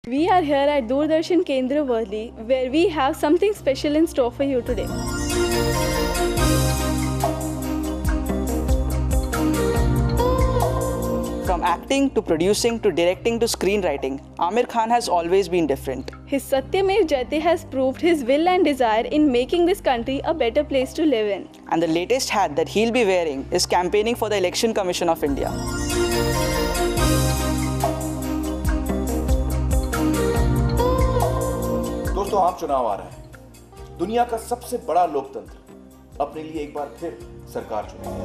We are here at Doordarshan Kendra Worli, where we have something special in store for you today. From acting to producing to directing to screenwriting, Aamir Khan has always been different. His Satyamev Jayate has proved his will and desire in making this country a better place to live in. And the latest hat that he'll be wearing is campaigning for the Election Commission of India. दोस्तों, आम चुनाव आ रहा है। दुनिया का सबसे बड़ा लोकतंत्र अपने लिए एक बार फिर सरकार चुनेगा।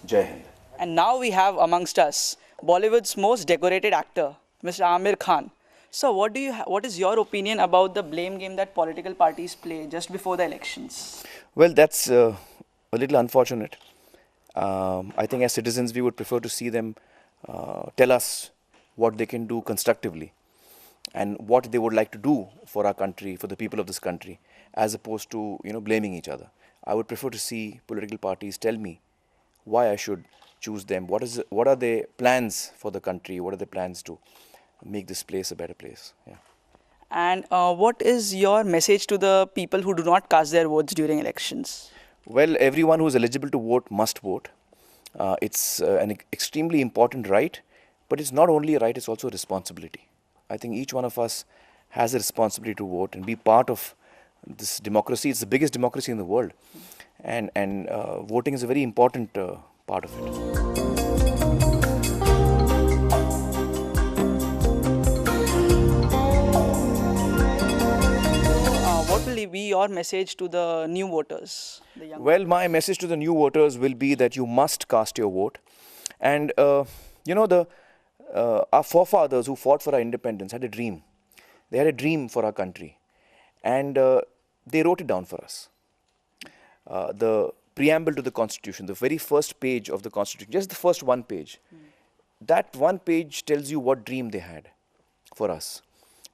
जय Hind. And now we have amongst us Bollywood's most decorated actor, Mr. Aamir Khan. So what is your opinion about the blame game that political parties play just before the elections? Well, that's a little unfortunate. I think as citizens we would prefer to see them tell us what they can do constructively and what they would like to do for our country, for the people of this country, as opposed to blaming each other. I would prefer to see political parties tell me why I should choose them. What are their plans for the country? What are their plans to make this place a better place? Yeah. And what is your message to the people who do not cast their votes during elections? Well, everyone who is eligible to vote must vote. It's an extremely important right, but it's not only a right, it's also a responsibility. I think each one of us has a responsibility to vote and be part of this democracy. It's the biggest democracy in the world. And voting is a very important part of it. What will be your message to the new voters? Well, my message to the new voters will be that you must cast your vote. And our forefathers who fought for our independence had a dream. They had a dream for our country. And they wrote it down for us. The preamble to the Constitution, the very first page of the Constitution, just the first one page, that one page tells you what dream they had for us.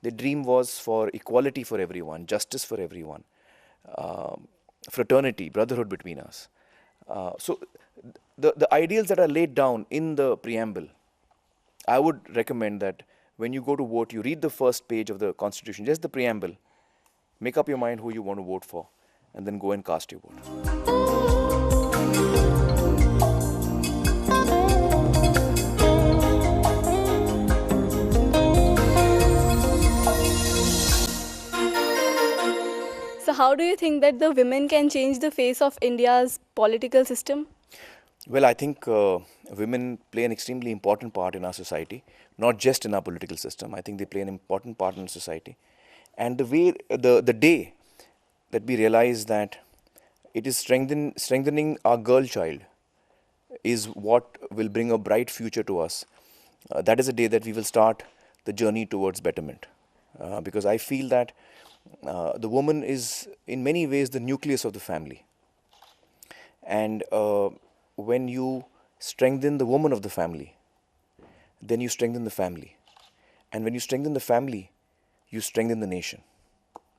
The dream was for equality for everyone, justice for everyone, fraternity, brotherhood between us. So the ideals that are laid down in the preamble, I would recommend that when you go to vote, you read the first page of the Constitution, just the preamble, make up your mind who you want to vote for, and then go and cast your vote. So how do you think that the women can change the face of India's political system? Well, I think women play an extremely important part in our society, not just in our political system. I think they play an important part in society. And the day that we realize that it is strengthening our girl child is what will bring a bright future to us. That is the day that we will start the journey towards betterment. Because I feel that the woman is in many ways the nucleus of the family. And when you strengthen the woman of the family, then you strengthen the family. And when you strengthen the family, you strengthen the nation.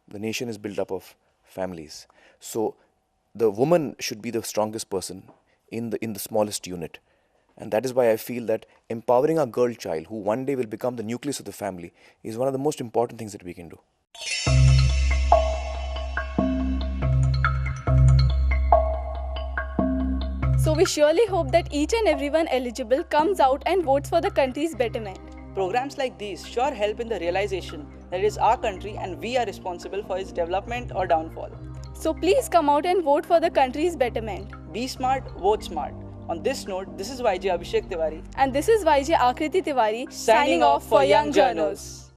The nation is built up of families. So the woman should be the strongest person in the smallest unit. And that is why I feel that empowering our girl child, who one day will become the nucleus of the family, is one of the most important things that we can do. So we surely hope that each and everyone eligible comes out and votes for the country's betterment. Programs like these sure help in the realization that it is our country and we are responsible for its development or downfall. So please come out and vote for the country's betterment. Be smart, vote smart. On this note, this is YJ Abhishek Tiwari. And this is YJ Akriti Tiwari Signing off for Young Journals.